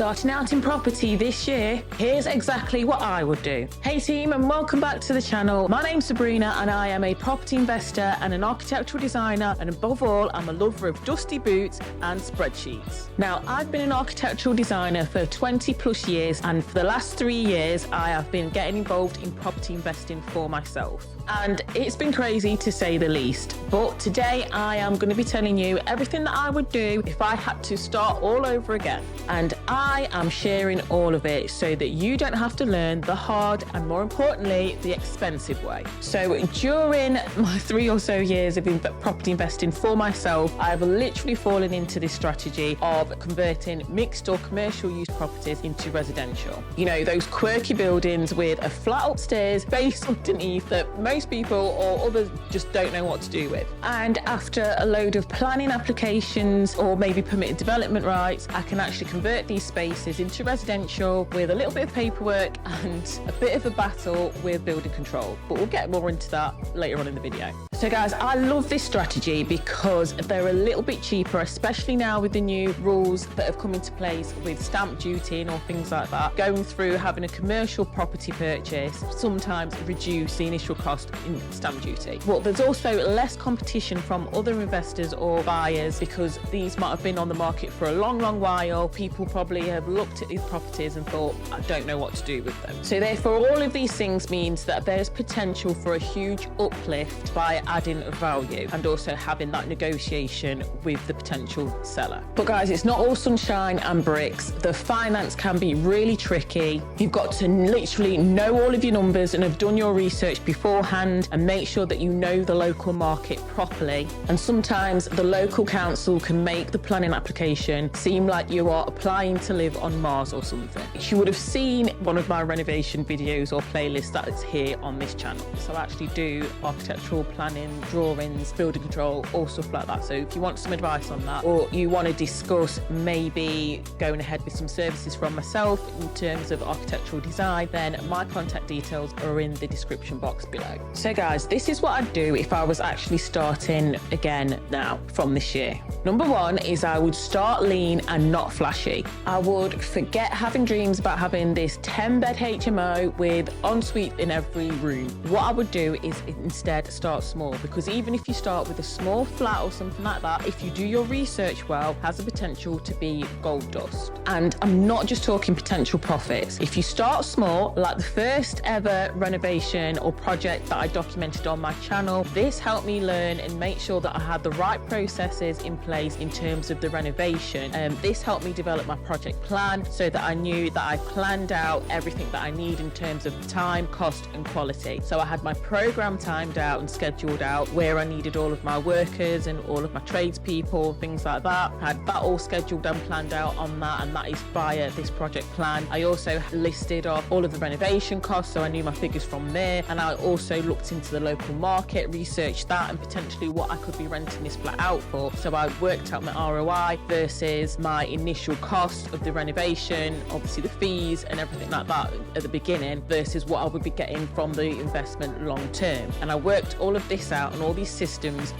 Starting out in property this year, here's exactly what I would do. Hey team, and welcome back to the channel. My name's Sabrina and I am a property investor and an architectural designer, and above all, I'm a lover of dusty boots and spreadsheets. Now, I've been an architectural designer for 20 plus years, and for the last 3 years, I have been getting involved in property investing for myself. And it's been crazy to say the least, but today I am going to be telling you everything that I would do if I had to start all over again. And I am sharing all of it so that you don't have to learn the hard and, more importantly, the expensive way. So during my 3 or so years of property investing for myself, I've literally fallen into this strategy of converting mixed or commercial use properties into residential. You know, those quirky buildings with a flat upstairs, base underneath that most people or others just don't know what to do with. And after a load of planning applications or maybe permitted development rights, I can actually convert these spaces into residential with a little bit of paperwork and a bit of a battle with building control. But we'll get more into that later on in the video. So guys, I love this strategy because they're a little bit cheaper, especially now with the new rules that have come into place with stamp duty and all things like that. Going through having a commercial property purchase sometimes reduce the initial cost in stamp duty. Well, there's also less competition from other investors or buyers because these might have been on the market for a long while. People probably have looked at these properties and thought, I don't know what to do with them. So therefore, all of these things means that there's potential for a huge uplift by adding value and also having that negotiation with the potential seller. But guys, it's not all sunshine and bricks. The finance can be really tricky. You've got to literally know all of your numbers and have done your research beforehand and make sure that you know the local market properly. And sometimes the local council can make the planning application seem like you are applying to live on Mars or something. You would have seen one of my renovation videos or playlists that is here on this channel. So I actually do architectural planning, drawings, building control, all stuff like that. So if you want some advice on that, or you want to discuss maybe going ahead with some services from myself in terms of architectural design, then my contact details are in the description box below. So guys, this is what I'd do if I was actually starting again now from this year. Number one is I would start lean and not flashy. I would forget having dreams about having this 10-bed HMO with ensuite in every room. What I would do is instead start small, because even if you start with a small flat or something like that, if you do your research well, has the potential to be gold dust. And I'm not just talking potential profits. If you start small, like the first ever renovation or project that I documented on my channel, this helped me learn and make sure that I had the right processes in place in terms of the renovation. This helped me develop my project plan so that I knew that I planned out everything that I need in terms of time, cost and quality. So I had my program timed out and scheduled out where I needed all of my workers and all of my tradespeople, things like that. I had that all scheduled and planned out on that, and that is via this project plan. I also listed off all of the renovation costs, so I knew my figures from there, and I also looked into the local market, researched that and potentially what I could be renting this flat out for. So I worked out my ROI versus my initial cost of the renovation, obviously the fees and everything like that at the beginning versus what I would be getting from the investment long term. And I worked all of this out and all these systems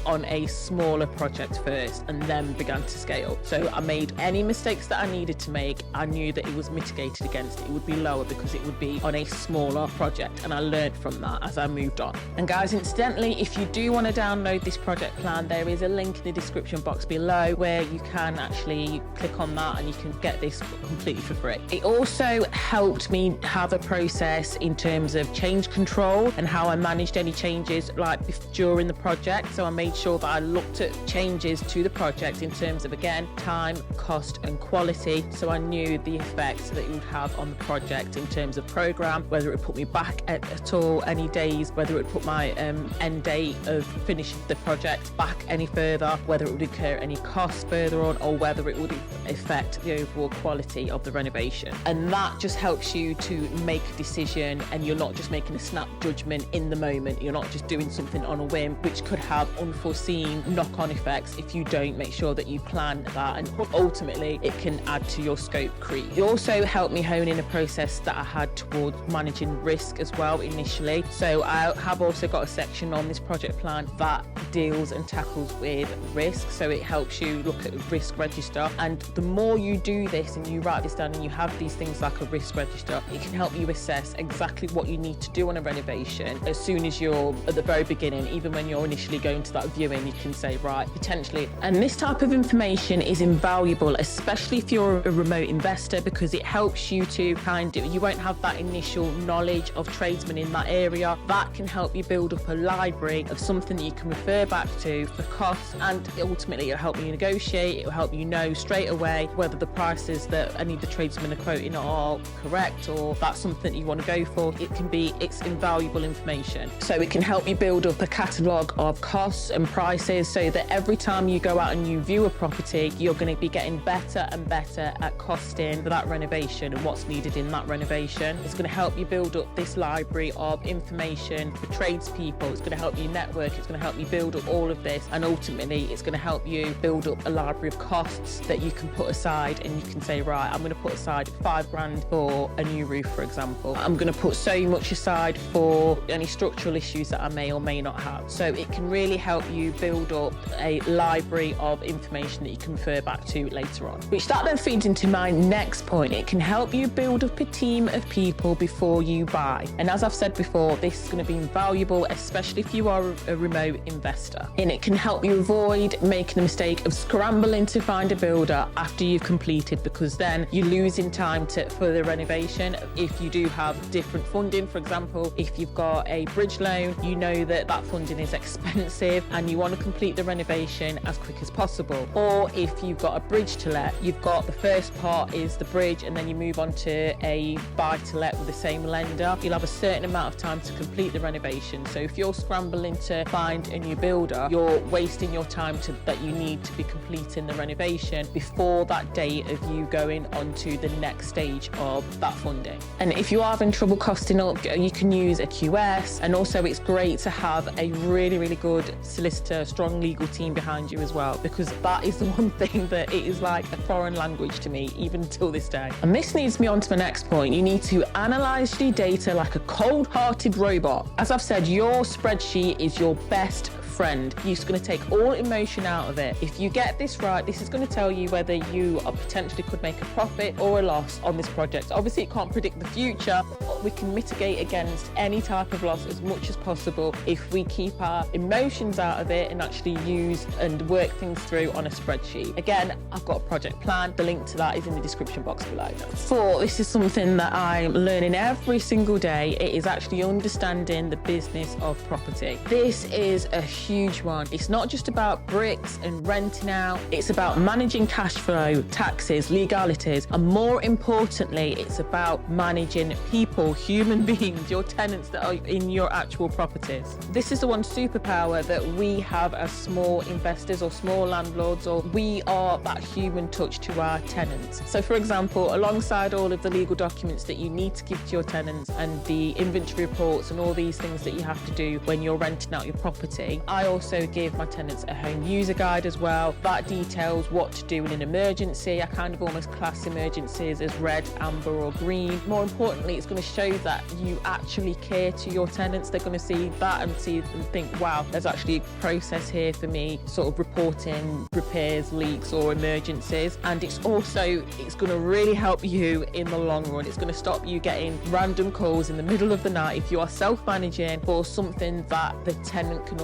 on a smaller project first and then began to scale. So I made any mistakes that I needed to make. I knew that it was mitigated against. It would be lower because it would be on a smaller project, and I learned from that as I moved on. And guys, incidentally, if you do want to download this project plan, there is a link in the description box below where you can actually click on that and you can get this completely for free. It also helped me have a process in terms of change control and how I managed any changes like during the project. So I made sure that I looked at changes to the project in terms of, again, time, cost and quality. So I knew the effects that it would have on the project in terms of program, whether it would put me back at all any days, whether it would put my end date of finishing the project back any further, whether it would incur any costs further on, or whether it would affect the overall quality of the renovation. And that just helps you to make a decision, and you're not just making a snap judgment in the moment. You're not just doing something on a whim, which could have unforeseen knock-on effects if you don't make sure that you plan that, and ultimately it can add to your scope creep. It also helped me hone in a process that I had towards managing risk as well initially. So I have also got a section on this project plan that deals and tackles with risk. So it helps you look at risk register, and the more you do this and you write this down and you have these things like a risk register, it can help you assess exactly what you need to do on a renovation as soon as you're at the very beginning. Even when you're initially going to that viewing, you can say, right, potentially. And this type of information is invaluable, especially if you're a remote investor, because it helps you to you won't have that initial knowledge of tradesmen in that area. That can help you build up a library of something that you can refer back to for costs, and ultimately it'll help you negotiate. It'll help you know straight away whether the prices that any of the tradesmen are quoting are correct, or that's something you want to go for. It's invaluable information. So it can help you build up a catalogue of costs and prices, so that every time you go out and you view a property, you're going to be getting better and better at costing for that renovation and what's needed in that renovation. It's going to help you build up this library of information for tradespeople. It's going to help you network. It's going to help you build up all of this, and ultimately it's going to help you build up a library of costs that you can put aside, and you can say, right, I'm going to put aside £5,000 for a new roof, for example. I'm going to put so much aside for any structural issues that I may or may not have. So it can really help you build up a library of information that you can refer back to later on, which that then feeds into my next point. It can help you build up a team of people before you buy. And as I've said before, this is going to be invaluable, especially if you are a remote investor. And it can help you avoid making the mistake of scrambling to find a builder after you've completed, because then you're losing time for the renovation. If you do have different funding, for example, if you've got a bridge loan, you know that funding is expensive and you want to complete the renovation as quick as possible. Or if you've got a bridge to let, you've got the first part is the bridge, and then you move on to a buy to let with the same lender. You'll have a certain amount of time to complete the renovation. So if you're scrambling to find a new builder, you're wasting your time that you need to be completing the renovation before that date of you going on to the next stage of that funding. And if you are having trouble costing up, you can use a QS, and also it's great to have a really, really good solicitor, strong legal team behind you as well, because that is the one thing that it is like a foreign language to me, even till this day. And this leads me on to my next point. You need to analyze the data like a cold-hearted robot. As I've said, your spreadsheet is your best friend. You're just going to take all emotion out of it. If you get this right, this is going to tell you whether you potentially could make a profit or a loss on this project. Obviously, it can't predict the future, but we can mitigate against any type of loss as much as possible if we keep our emotions out of it and actually use and work things through on a spreadsheet. Again, I've got a project plan. The link to that is in the description box below. This is something that I'm learning every single day. It is actually understanding the business of property. This is a huge one. It's not just about bricks and renting out. It's about managing cash flow, taxes, legalities, and more importantly, it's about managing people, human beings, your tenants that are in your actual properties. This is the one superpower that we have as small investors or small landlords, or we are that human touch to our tenants. So for example, alongside all of the legal documents that you need to give to your tenants and the inventory reports and all these things that you have to do when you're renting out your property, I also give my tenants a home user guide as well. That details what to do in an emergency. I kind of almost class emergencies as red, amber or green. More importantly, it's going to show that you actually care to your tenants. They're going to see that and think, wow, there's actually a process here for me sort of reporting repairs, leaks or emergencies. And it's going to really help you in the long run. It's going to stop you getting random calls in the middle of the night if you are self-managing for something that the tenant can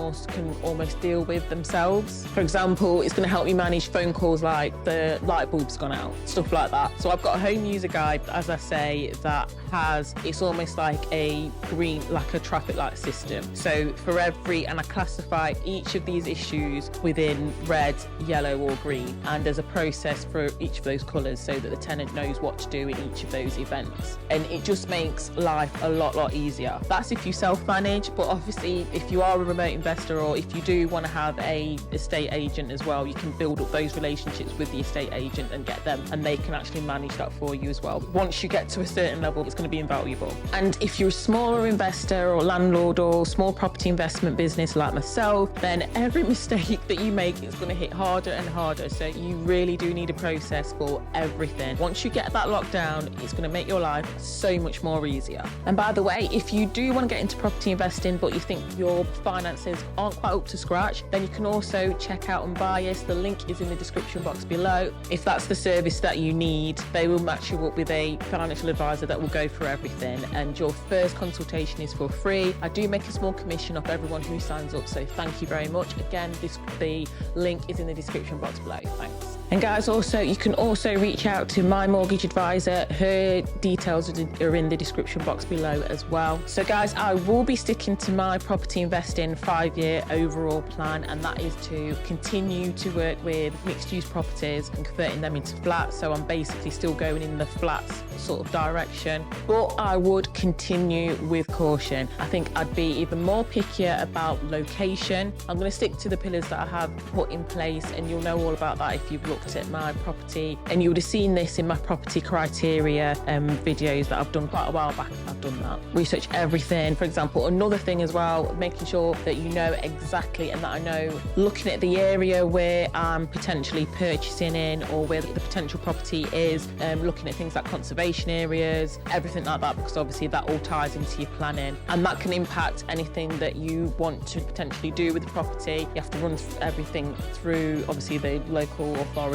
almost deal with themselves. For example, it's going to help you manage phone calls like the light bulb's gone out, stuff like that. So I've got a home user guide, as I say, that it's almost like a green, like a traffic light system. So and I classify each of these issues within red, yellow or green, and there's a process for each of those colours so that the tenant knows what to do in each of those events. And it just makes life a lot easier. That's if you self-manage, but obviously if you are a remote investor, or if you do want to have a estate agent as well, you can build up those relationships with the estate agent and get them, and they can actually manage that for you as well. Once you get to a certain level, it's going to be invaluable. And if you're a smaller investor or landlord or small property investment business like myself, then every mistake that you make is going to hit harder and harder. So you really do need a process for everything. Once you get that locked down, it's going to make your life so much more easier. And by the way, if you do want to get into property investing but you think your finances aren't quite up to scratch, then you can also check out Unbiased. The link is in the description box below. If that's the service that you need, they will match you up with a financial advisor that will go through everything, and your first consultation is for free. I do make a small commission off everyone who signs up, so thank you very much. Again, the link is in the description box below. Thanks. And guys, also you can also reach out to my mortgage advisor. Her details are in the description box below as well. So guys, I will be sticking to my property investing 5-year overall plan, and that is to continue to work with mixed use properties and converting them into flats. So I'm basically still going in the flats sort of direction, but I would continue with caution. I think I'd be even more pickier about location. I'm going to stick to the pillars that I have put in place, and you'll know all about that if you've looked at my property, and you would have seen this in my property criteria videos that I've done quite a while back. I've done that. Research everything. For example, another thing as well, making sure that you know exactly, and that I know, looking at the area where I'm potentially purchasing in, or where the potential property is, looking at things like conservation areas, everything like that, because obviously that all ties into your planning, and that can impact anything that you want to potentially do with the property. You have to run everything through obviously the local authority.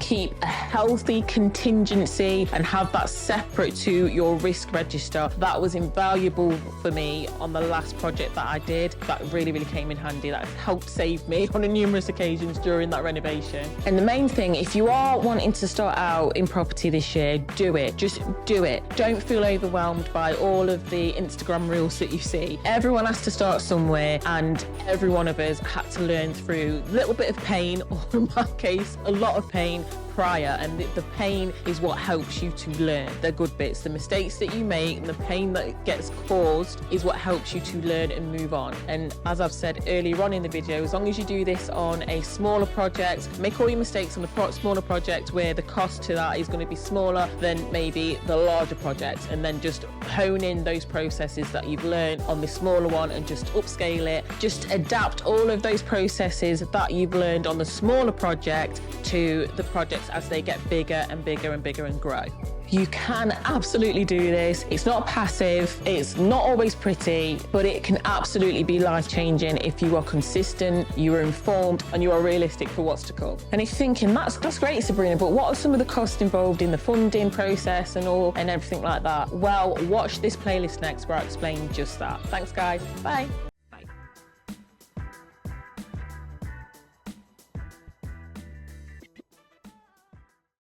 Keep a healthy contingency and have that separate to your risk register. That was invaluable for me on the last project that I did. That really came in handy. That helped save me on numerous occasions during that renovation. And the main thing, if you are wanting to start out in property this year, do it. Just do it. Don't feel overwhelmed by all of the Instagram reels that you see. Everyone has to start somewhere, and every one of us had to learn through a little bit of pain, or in my case, a lot of pain prior, and the pain is what helps you to learn the good bits. The mistakes that you make and the pain that gets caused is what helps you to learn and move on. And as I've said earlier on in the video, as long as you do this on a smaller project, make all your mistakes on the smaller project where the cost to that is going to be smaller than maybe the larger project, and then just hone in those processes that you've learned on the smaller one and just upscale it. Just adapt all of those processes that you've learned on the smaller project to the projects as they get bigger and bigger and bigger and grow. You can absolutely do this. It's not passive, it's not always pretty, but it can absolutely be life-changing if you are consistent, you are informed, and you are realistic for what's to come. And if you're thinking, that's great, Sabrina, but what are some of the costs involved in the funding process and everything like that? Well, watch this playlist next where I explain just that. Thanks, guys. Bye.